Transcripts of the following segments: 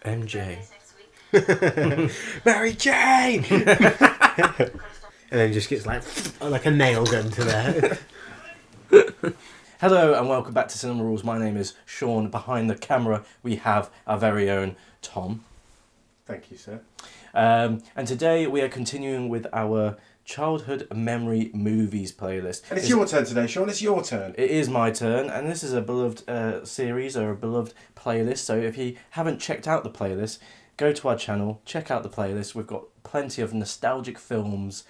MJ. Mary Jane! And then just gets like a nail gun to there. Hello and welcome back to Cinema Rules. My name is Shaun. Behind the camera we have our very own Tom. Thank you, sir. And today we are continuing with our childhood memory movies playlist. And it's your turn today, Shaun. It's your turn. It is my turn, and this is a beloved series or a beloved playlist. So if you haven't checked out the playlist, go to our channel, check out the playlist. We've got plenty of nostalgic films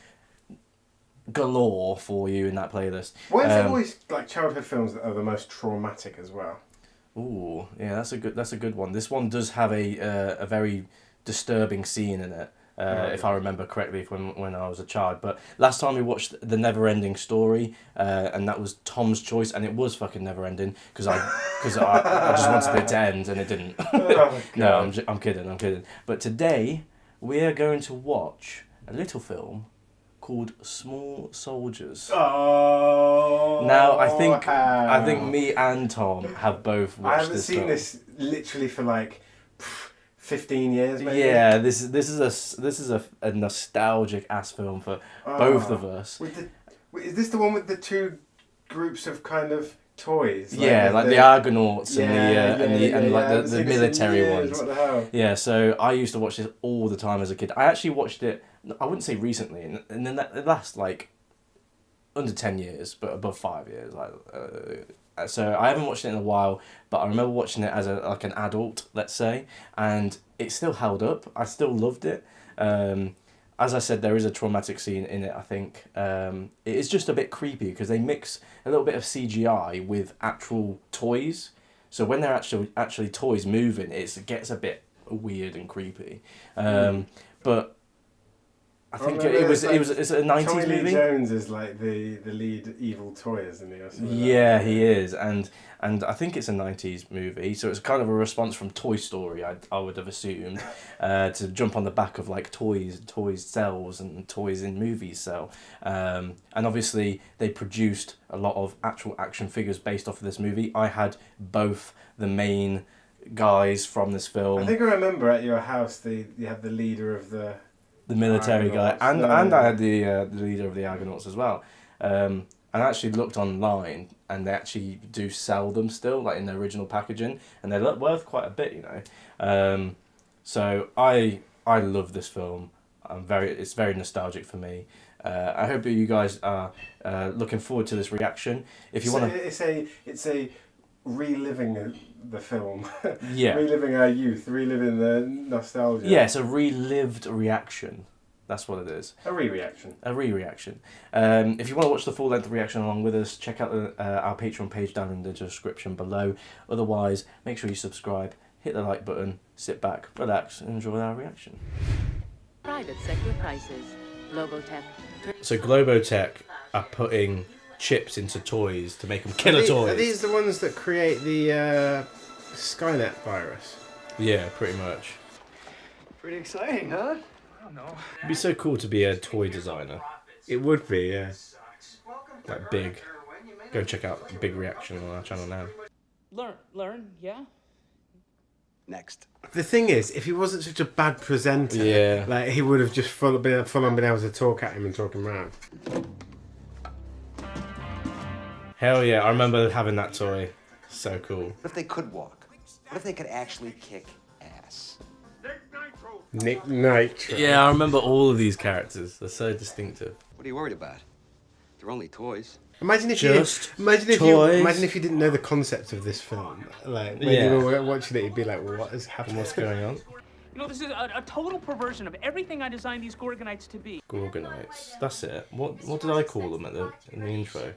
galore for you in that playlist. Why is it always like childhood films that are the most traumatic as well? Ooh, yeah, that's a good one. This one does have a very disturbing scene in it, if I remember correctly from when I was a child. But last time we watched The Never Ending Story, and that was Tom's choice, and it was fucking never ending because I just wanted it to end and it didn't. Oh, No, I'm kidding. But today we are going to watch a little film called Small Soldiers. Oh. Now I think me and Tom have both watched this film. I haven't seen this literally for like 15 years, maybe. Yeah, this is a nostalgic ass film for both of us. Is this the one with the two groups of kind of toys? Like the Argonauts and the military ones. What the hell? Yeah, so I used to watch this all the time as a kid. I actually watched it, I wouldn't say recently, and then it lasts like under 10 years, but above 5 years. So I haven't watched it in a while, but I remember watching it as an adult, let's say, and it still held up. I still loved it. As I said, there is a traumatic scene in it, I think. It is just a bit creepy because they mix a little bit of CGI with actual toys. So when they're actually toys moving, it gets a bit weird and creepy. But I think it's a 90s Tommy movie. Lee Jones is like the lead evil toy, isn't he? Yeah, he is, and I think it's a 90s movie, so it's kind of a response from Toy Story, I would have assumed, to jump on the back of like toys sells and toys in movies sell, and obviously they produced a lot of actual action figures based off of this movie. I had both the main guys from this film. I think I remember at your house you had the leader of the military guy, and I had the leader of the Argonauts as well. And I actually looked online, and they actually do sell them still, like in the original packaging, and they're worth quite a bit, you know. So I love this film. It's very nostalgic for me. I hope that you guys are looking forward to this reaction. If you want to, it's a reliving the film. Yeah. Reliving our youth, reliving the nostalgia. Yeah, it's a relived reaction. That's what it is. A re-reaction. If you want to watch the full-length reaction along with us, check out our Patreon page down in the description below. Otherwise, make sure you subscribe, hit the like button, sit back, relax, and enjoy our reaction. Private sector prices. Globotech. So Globotech are putting chips into toys to make them killer toys. Are these the ones that create the Skynet virus? Yeah, pretty much. Pretty exciting, huh? I don't know. It'd be so cool to be a toy designer. It would be, yeah. Like big. Go check out Big Reaction on our channel now. Learn, yeah? Next. The thing is, if he wasn't such a bad presenter, Yeah. like he would have just full on been able to talk at him and talk him around. Hell yeah, I remember having that toy. So cool. What if they could walk? What if they could actually kick ass? Nick Nitro. Yeah, I remember all of these characters. They're so distinctive. What are you worried about? They're only toys. Imagine if Just you toys. imagine if you didn't know the concept of this film. Like when Yeah. you were watching it, you'd be like, "What is happening? What's going on? You know, this is a total perversion of everything I designed these Gorgonites to be. Gorgonites. That's it. What did I call them in the intro?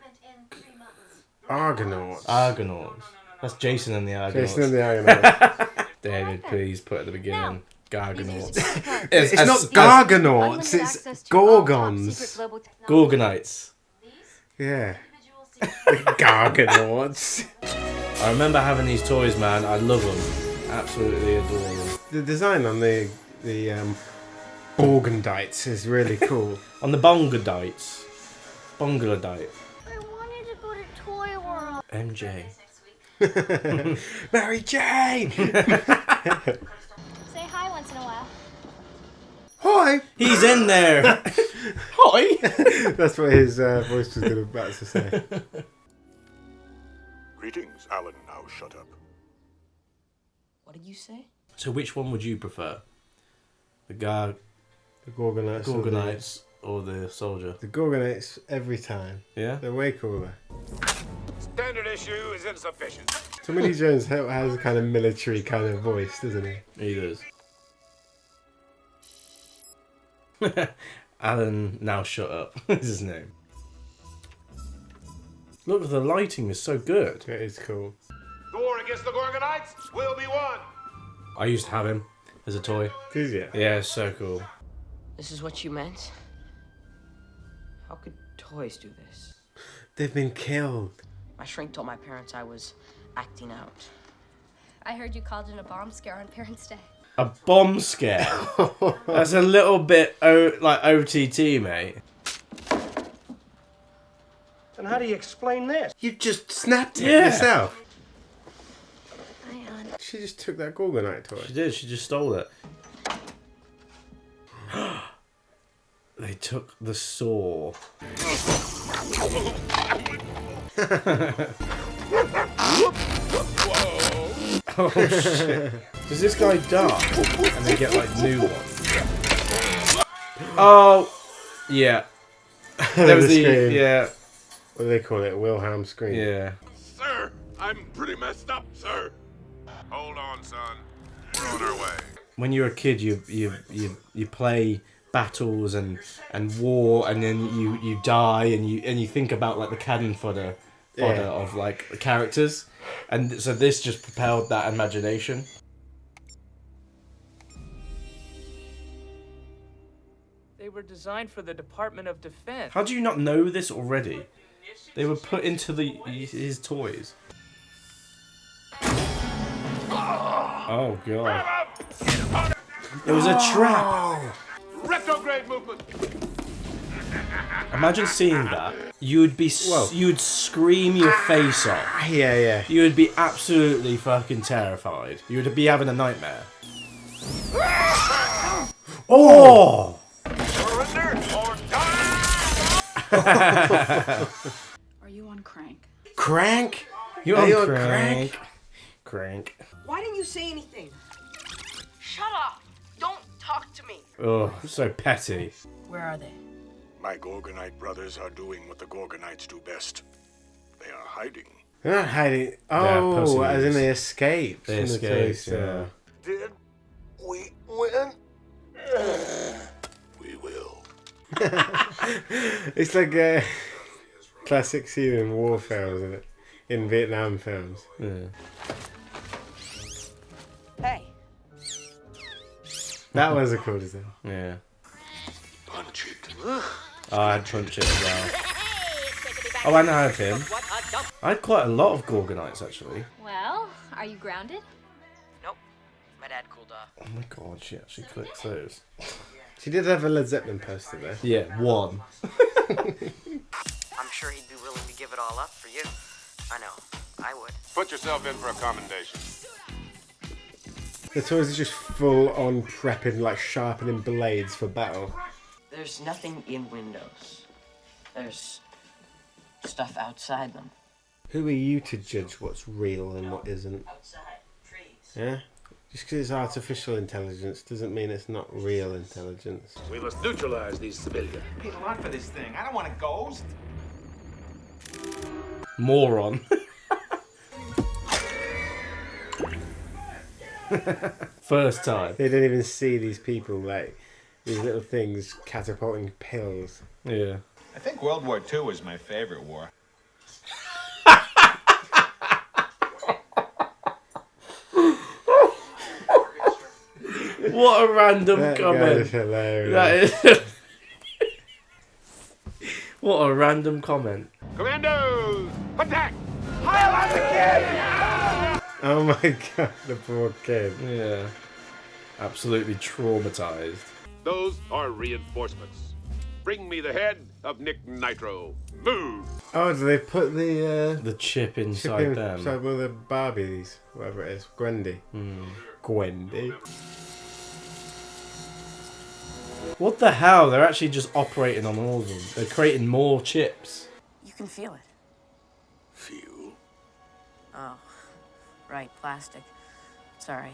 Argonauts. Argonauts. That's Jason and the Argonauts. Jason and the Argonauts. David, please put at the beginning. Gargonauts. It's not Gargonauts. It's Gorgons. Gorgonites. Yeah. The Gargonauts. I remember having these toys, man. I love them. Absolutely adore them. The design on the Borgendites is really cool. On the Bongodites. Bongolodite. I wanted to go to Toy World. MJ. Mary Jane! Hi! He's in there! Hi! That's what his voice was about to say. Greetings, Alan. Now shut up. What did you say? So which one would you prefer? The guy, The Gorgonites. Gorgonites, or the soldier? The Gorgonites every time. Yeah? They're way cooler. Standard issue is insufficient. Tommy Lee Jones has a kind of military kind of voice, doesn't he? He does. Alan, now shut up, is his name. Look, the lighting is so good. It is cool. The war against the Gorgonites will be won. I used to have him as a toy. Did you? Yeah, it's so cool. This is what you meant? How could toys do this? They've been killed. My shrink told my parents I was acting out. I heard you called in a bomb scare on Parents' Day. A bomb scare? That's a little bit like OTT, mate. And how do you explain this? You just snapped it Yeah. yourself. Hi, Alan. She just took that Gorgonite toy. She did, she just stole it. They took the saw. Oh shit. Does this guy die? And they get like new ones? Oh! Yeah. There was The the. scream. Yeah. What do they call it? Wilhelm scream. Yeah. Sir, I'm pretty messed up, sir. Hold on, son. We're on our way. When you're a kid, you play battles and war, and then you die, and you think about like the cannon fodder of like the characters, and so this just propelled that imagination. They were designed for the Department of Defense. How do you not know this already? They were put into his toys. Oh god! It was a trap. Retrograde movement. Imagine seeing that. You'd scream your face off. Yeah. You would be absolutely fucking terrified. You would be having a nightmare. Oh! Surrender or die. Are you on crank? Crank? You're Are you on on crank. Crank. Why didn't you say anything? Shut up! Don't talk to me! Oh, so petty. Where are they? My Gorgonite brothers are doing what the Gorgonites do best. They are hiding. They're not hiding. They're Oh, as in pussies. they escaped. They from the toy escaped, store. Did we win? We will. It's like a classic scene in war films, isn't it? In Vietnam films. Yeah. Hey! That was a cool design. Yeah. Punch it. Oh, I'd punch it as well. Oh, and I had him. I had quite a lot of Gorgonites actually. Well, are you grounded? Nope. My dad cooled off. Oh my god, she actually clicks those. She did have a Led Zeppelin poster there. Yeah, one. I'm sure he'd be willing to give it all up for you. I know. I would. Put yourself in for a commendation. The toys are just full on prepping, like sharpening blades for battle. There's nothing in windows. There's stuff outside them. Who are you to judge what's real and what isn't? Outside. Trees. Yeah? Just because it's artificial intelligence doesn't mean it's not real intelligence. We must neutralize these civilians. Paid a lot for this thing. I don't want a ghost. Moron. First time. They don't even see these people, like, these little things catapulting pills. Yeah. I think World War II was my favorite war. What a random That guy comment. is hilarious. That is. What a random comment. Commandos, attack! Oh my god, the poor kid. Yeah. Absolutely traumatized. Those are reinforcements. Bring me the head of Nick Nitro. Move! Oh, do they put the The chip chip inside them. inside one of the Barbies, whatever it is, Gwendy. Gwendy. What the hell? They're actually just operating on all of them. They're creating more chips. You can feel it. Feel? Oh, right, plastic. Sorry.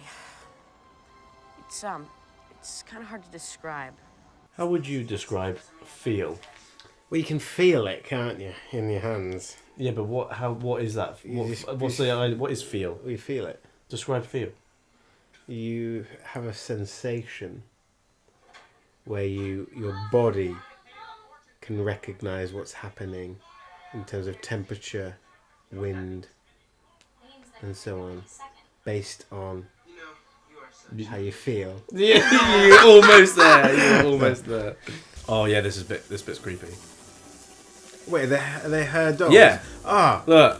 It's kind of hard to describe. How would you describe feel? Well, you can feel it, can't you, in your hands? Yeah, but what is that? What is feel? You feel it. Describe feel. You have a sensation where your body can recognize what's happening in terms of temperature, wind, and so on, based on how you feel. Yeah, you're almost there. You're almost there. Oh yeah, this bit's creepy. Wait, are they her dogs? Yeah. Ah, Look.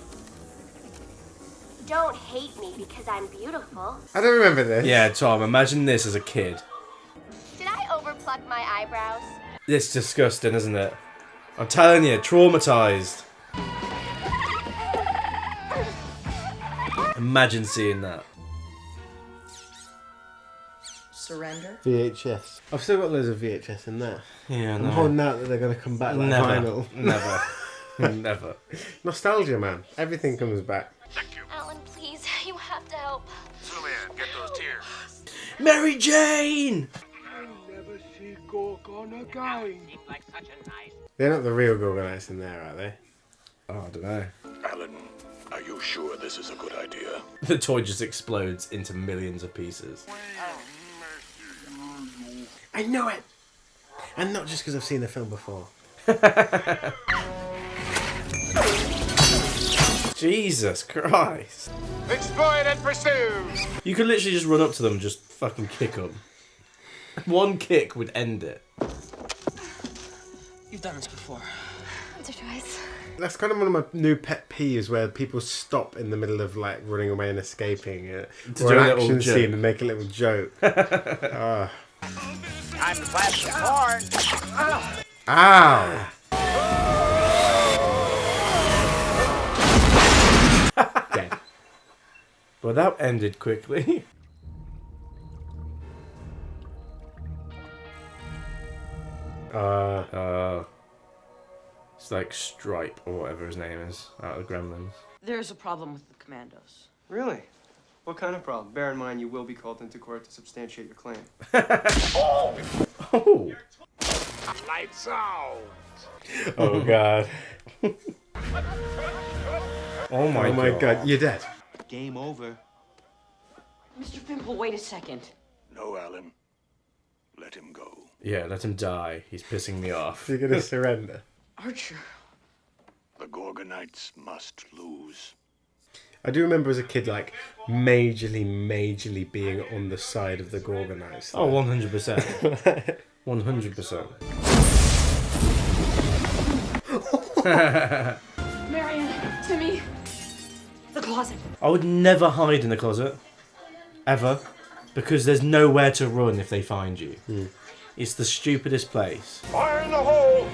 Don't hate me because I'm beautiful. I don't remember this. Yeah, Tom. Imagine this as a kid. Did I overpluck my eyebrows? It's disgusting, isn't it? I'm telling you, traumatized. Imagine seeing that. Surrender? VHS. I've still got loads of VHS in there. Yeah, I'm holding out that they're going to come back like vinyl. Never. Never. Nostalgia, man. Everything comes back. Alan, please, you have to help. Zoom in, get those tears. Mary Jane! Never see Gorgon again. They're not the real Gorgonites in there, are they? Oh, I don't know. Alan, are you sure this is a good idea? The toy just explodes into millions of pieces. I know it! And not just because I've seen the film before. Jesus Christ. Exploit and pursue. You could literally just run up to them and just fucking kick them. One kick would end it. You've done this before. Once or twice. That's kind of one of my new pet peeves, where people stop in the middle of like running away and escaping, To or do an a little action joke. scene and make a little joke. Time to flash the horn. Ow! Dead. Well, that ended quickly. It's like Stripe or whatever his name is out of the Gremlins. There's a problem with the commandos. Really? What kind of problem? Bear in mind, you will be called into court to substantiate your claim. Oh! Lights out. Oh god. Oh my god, you're dead. Game over. Mr. Pimple, wait a second. No, Alan. Let him go. Yeah, let him die. He's pissing me off. You're gonna surrender. Archer. The Gorgonites must lose. I do remember as a kid, like, majorly being on the side of the Gorgonites. Oh, 100%. 100%. Marion, Timmy. The closet. I would never hide in the closet. Ever. Because there's nowhere to run if they find you. It's the stupidest place. Fire in the hole!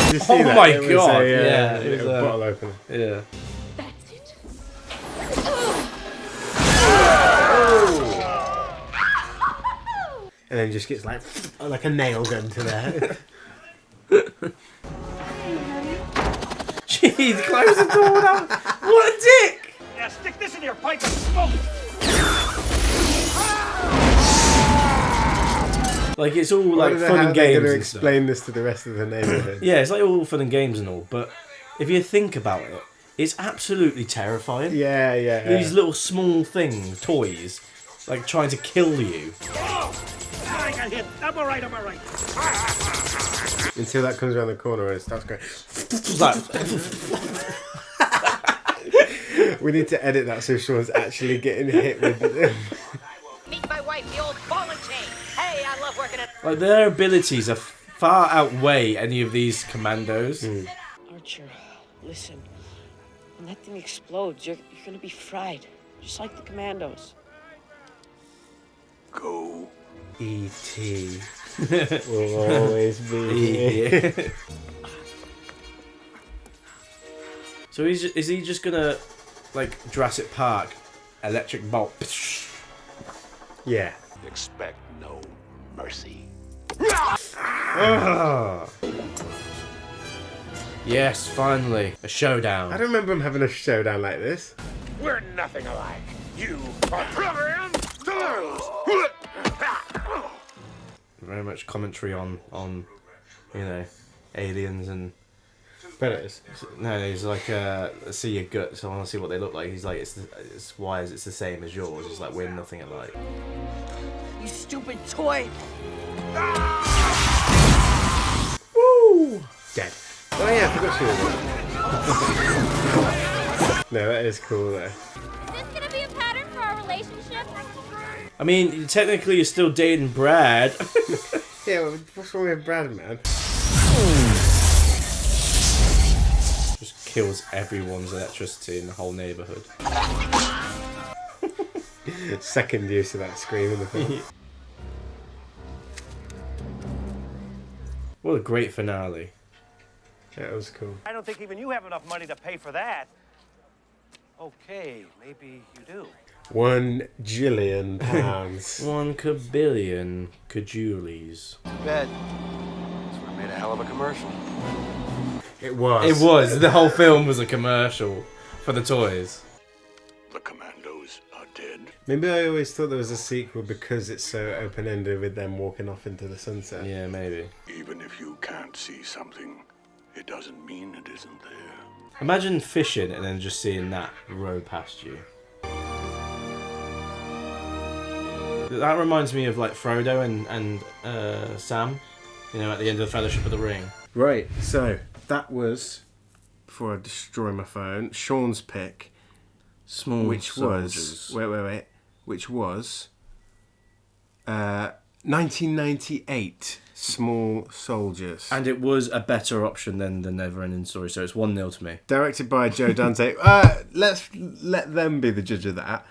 Did you see Oh that? my It was God, a, yeah, a it was little a- bottle opener. Yeah. That's it. And then just gets like a nail gun to there. Jeez, close the door now. What a dick! Now stick this in your pipe and smoke. Like, it's all like fun and They're games going to and stuff. explain this to the rest of the neighborhood. Yeah, it's like all fun and games and all, but if you think about it, it's absolutely terrifying. Yeah. These little small things, toys, like trying to kill you. I got hit. I'm all right. Until that comes around the corner and it starts going. It's like, We need to edit that so Sean's actually getting hit with it. Meet my wife, the old ball and chain. Hey, I love working at... like their abilities are far outweigh any of these commandos. Archer, listen. When that thing explodes, you're gonna be fried. Just like the commandos. Go. E.T. will always be here. So is he just gonna, like, Jurassic Park, electric bolt? Yeah. Expect no mercy. Oh. Yes, finally. A showdown. I don't remember him having a showdown like this. We're nothing alike. You are programmed to lose. Very much commentary on aliens and... Predators. No, he's like, see your guts, I want to see what they look like. He's like, it's why is it's the same as yours? It's like, we're nothing alike. You stupid toy! Woo! Dead. Oh yeah, I forgot she was. No, that is cool though. Is this gonna be a pattern for our relationship? I mean, technically you're still dating Brad. Yeah, well, what's wrong with Brad, man? Just kills everyone's electricity in the whole neighbourhood. Second use of that scream in the film. What a great finale. Yeah, it was cool. I don't think even you have enough money to pay for that. Okay, maybe you do. £1 jillion. 1 kabillion kajulies. Bad. This would have made a hell of a commercial. It was. It was. The whole film was a commercial for the toys. The commandos are dead. Maybe I always thought there was a sequel because it's so open-ended with them walking off into the sunset. Yeah, maybe. Even if you can't see something, it doesn't mean it isn't there. Imagine fishing and then just seeing that row past you. That reminds me of like Frodo and Sam, at the end of the Fellowship of the Ring. Right, so that was, before I destroy my phone, Shaun's pick. Small which soldiers. was which was 1998 Small Soldiers, And it was a better option than the Never-Ending Story, so it's 1-0 to me. directed by Joe Dante. Let's let them be the judge of that.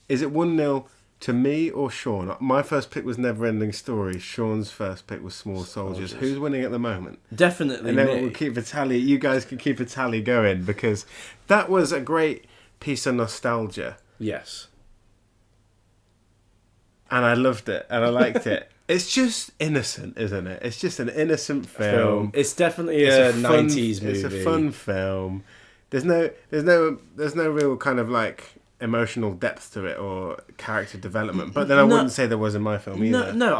Is it 1-0 to me or Shaun? My first pick was Never-Ending Story. Shaun's first pick was Small Soldiers. Who's winning at the moment? Definitely And then me. we'll keep a tally. You guys can keep a tally going because that was a great piece of nostalgia. Yes. And I loved it, and I liked it. It's just innocent, isn't it? It's just an innocent film. It's definitely It's a fun- 90s movie. It's a fun film. There's no real kind of like emotional depth to it or character development. But then I wouldn't say there was in my film either. No,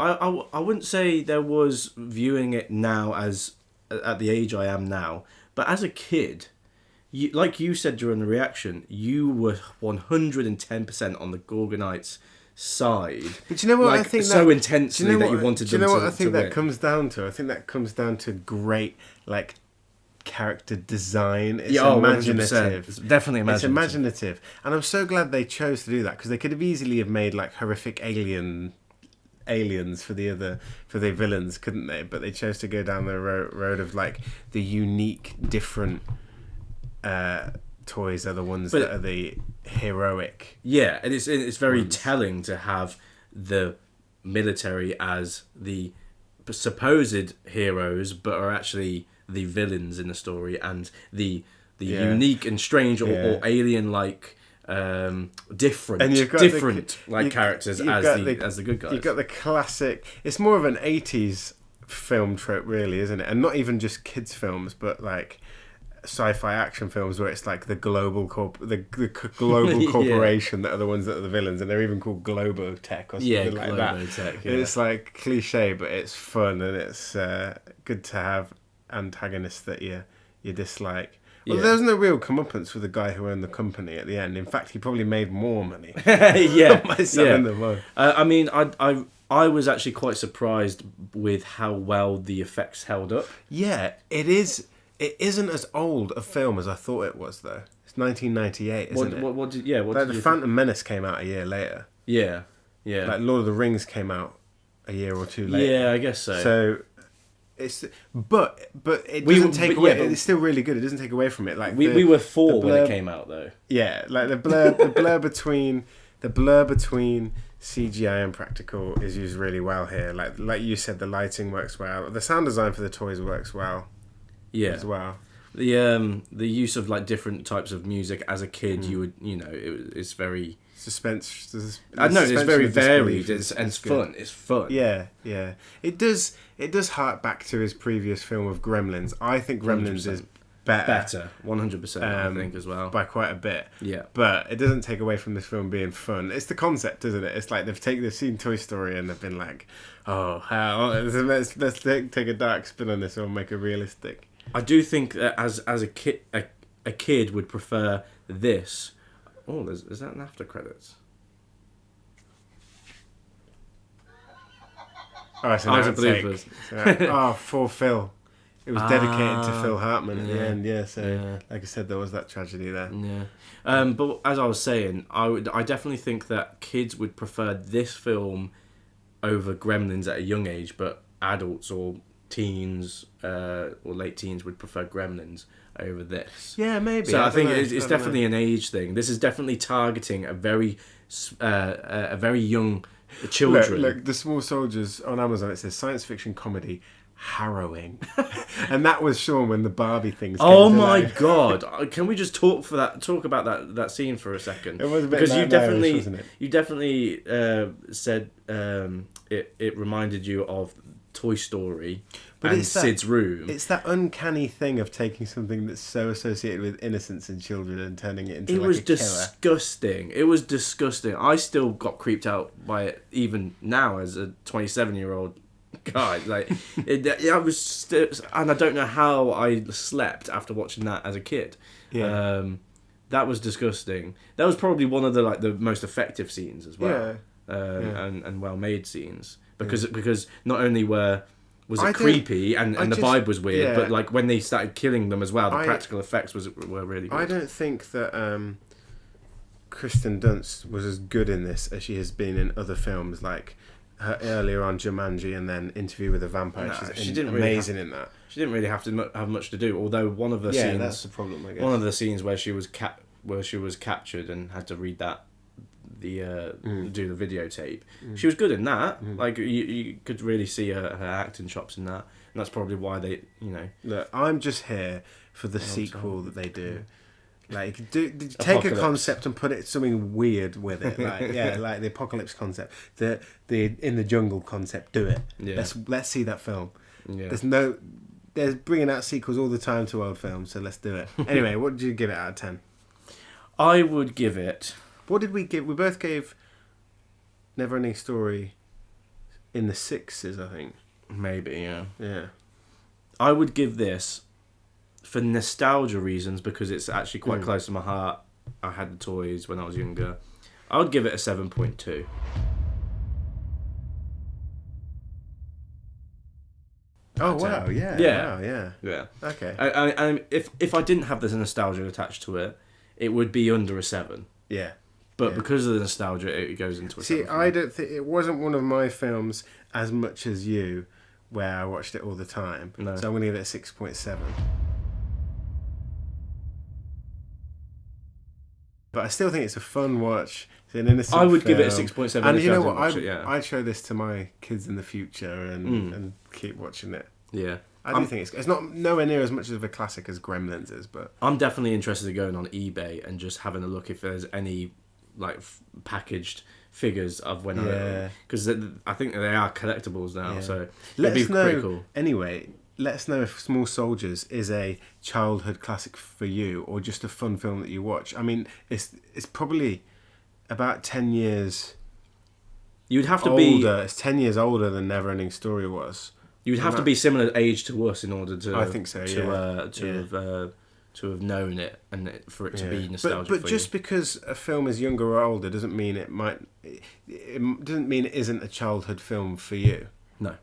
I wouldn't say there was viewing it now as at the age I am now. But as a kid, like you said during the reaction, you were 110% on the Gorgonites' side. But you know what, like, I think so that, intensely that you wanted them to. Do you know what I think that win. comes down to? I think that comes down to great like character design. It's 100%. imaginative. It's definitely imaginative. It's imaginative, and I'm so glad they chose to do that because they could have easily have made like horrific aliens for the villains, couldn't they? But they chose to go down the road of like the unique, different toys are the ones that are the heroic. Yeah, and it's very telling to have the military as the supposed heroes, but are actually the villains in the story, and the unique and strange or alien-like different characters as the good guys. You've got the classic. It's more of an 80s film trope, really, isn't it? And not even just kids' films, but like sci-fi action films where it's like the global global corporation that are the ones that are the villains, and they're even called Globotech or something like that. Globotech, yeah. It's like cliche, but it's fun, and it's good to have antagonists that you dislike. Well, there was no real comeuppance for the guy who owned the company at the end. In fact, he probably made more money. By selling them on. I mean, I was actually quite surprised with how well the effects held up. Yeah, it is. It isn't as old a film as I thought it was, though. It's 1998, isn't it? The Phantom Menace came out a year later. Yeah. Like Lord of the Rings came out a year or two later. Yeah, I guess so. So it's but it doesn't take away. It's still really good. It doesn't take away from it. Like we were 4 when it came out, though. Yeah, like the blur between CGI and practical is used really well here. Like you said, the lighting works well. The sound design for the toys works well. Yeah, as well. The use of like different types of music as a kid, you would it's very suspense. I know it's very varied. It's fun. It's fun. Yeah. It does hark back to his previous film of Gremlins. I think Gremlins 100%. is better, 100%. I think as well by quite a bit. Yeah, but it doesn't take away from this film being fun. It's the concept, isn't it? It's like they've seen Toy Story and they've been like, oh, how let's take a dark spin on this or make it realistic. I do think that as a kid would prefer this. Oh, is that an after credits? Oh, it's an outtake. For Phil. It was dedicated to Phil Hartman at the end, yeah. So, like I said, there was that tragedy there. Yeah. But as I was saying, I definitely think that kids would prefer this film over Gremlins at a young age, but adults or teens or late teens would prefer Gremlins over this. Yeah, maybe. So I think it's definitely an age thing. This is definitely targeting a very young children. Look, The Small Soldiers on Amazon. It says science fiction comedy. Harrowing. And that was Shaun when the Barbie things came Oh to my life. god. Can we just talk about that scene for a second? It was a bit because nightmarish, wasn't it? You definitely said it reminded you of Toy Story and Sid's room. It's that uncanny thing of taking something that's so associated with innocence in children and turning it into It like was a killer. disgusting. It was disgusting. I still got creeped out by it even now as a 27-year-old guy. Like, I was still, and I don't know how I slept after watching that as a kid. Yeah. That was disgusting. That was probably one of the most effective scenes as well. And well made scenes because not only was it creepy and the vibe was weird, but like when they started killing them as well, the practical effects were really good. I don't think that Kristen Dunst was as good in this as she has been in other films, like her earlier on Jumanji and then Interview with a Vampire. No, She's amazing in that. She didn't really have to have much to do. Although one of the scenes, that's the problem. I guess one of the scenes where she was captured and had to read do the videotape. She was good in that. Like you could really see her acting chops in that, and that's probably why they, Look, I'm just here for the sequel that they do. Like, take a concept and put it something weird with it. Like, like the apocalypse concept, the in the jungle concept. Do it. Yeah. Let's see that film. Yeah. There's bringing out sequels all the time to old films, so let's do it. Anyway, what did you give it out of 10? I would give it. What did we give? We both gave Neverending Story in the 6s, I think. Maybe, yeah. Yeah. I would give this, for nostalgia reasons, because it's actually quite close to my heart. I had the toys when I was younger. I would give it a 7.2. Oh wow! Yeah. Yeah. Wow, yeah. Yeah. Okay. I if I didn't have this nostalgia attached to it, it would be under a 7. Yeah. But because of the nostalgia, it goes into a 7. See, I don't think it wasn't one of my films as much as you, where I watched it all the time. No. So I'm going to give it a 6.7. But I still think it's a fun watch. It's an innocent I would film. give it a 6.7. And if you know I didn't what? watch it, yeah. I'd show this to my kids in the future and keep watching it. Yeah. I do think it's not nowhere near as much of a classic as Gremlins is, but I'm definitely interested in going on eBay and just having a look if there's any like packaged figures of when because I think they are collectibles now. So let it'd be us pretty know. cool. Anyway, let us know if Small Soldiers is a childhood classic for you or just a fun film that you watch. I mean, it's probably about 10 years. You'd have to older. It's 10 years older than Neverending Story was. You'd have to be similar age to us in order to. I think so. To have known it and for it to be nostalgic. But just because a film is younger or older doesn't mean it might. It doesn't mean it isn't a childhood film for you. No.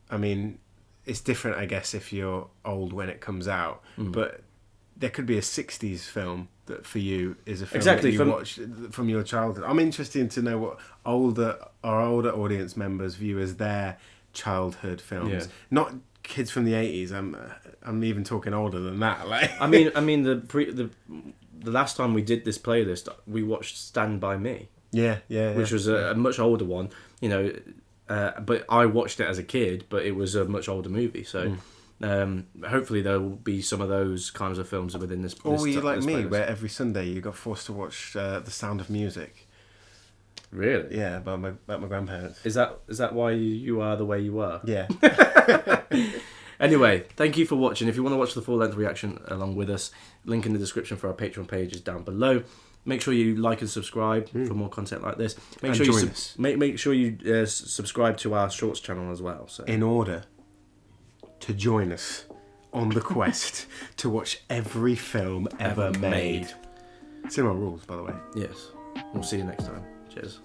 I mean, it's different, I guess, if you're old when it comes out. But there could be a 60s film that for you is a film that you watch from your childhood. I'm interested to know what older audience members view as their childhood films. Not kids from the 80s. I'm even talking older than that. Like, I mean the last time we did this playlist, we watched Stand By Me. Which was a much older one, but I watched it as a kid, but it was a much older movie. So hopefully there will be some of those kinds of films within this. Or were you like this me, playlist. where every Sunday you got forced to watch The Sound of Music? Really? Yeah, about my grandparents. Is that why you are the way you are? Yeah. Anyway, thank you for watching. If you want to watch the full-length reaction along with us, link in the description for our Patreon page is down below. Make sure you like and subscribe for more content like this. Make sure join us. Make sure you subscribe to our Shorts channel as well. So. In order to join us on the quest to watch every film ever made. Cinema rules, by the way. Yes. We'll see you next time. Cheers.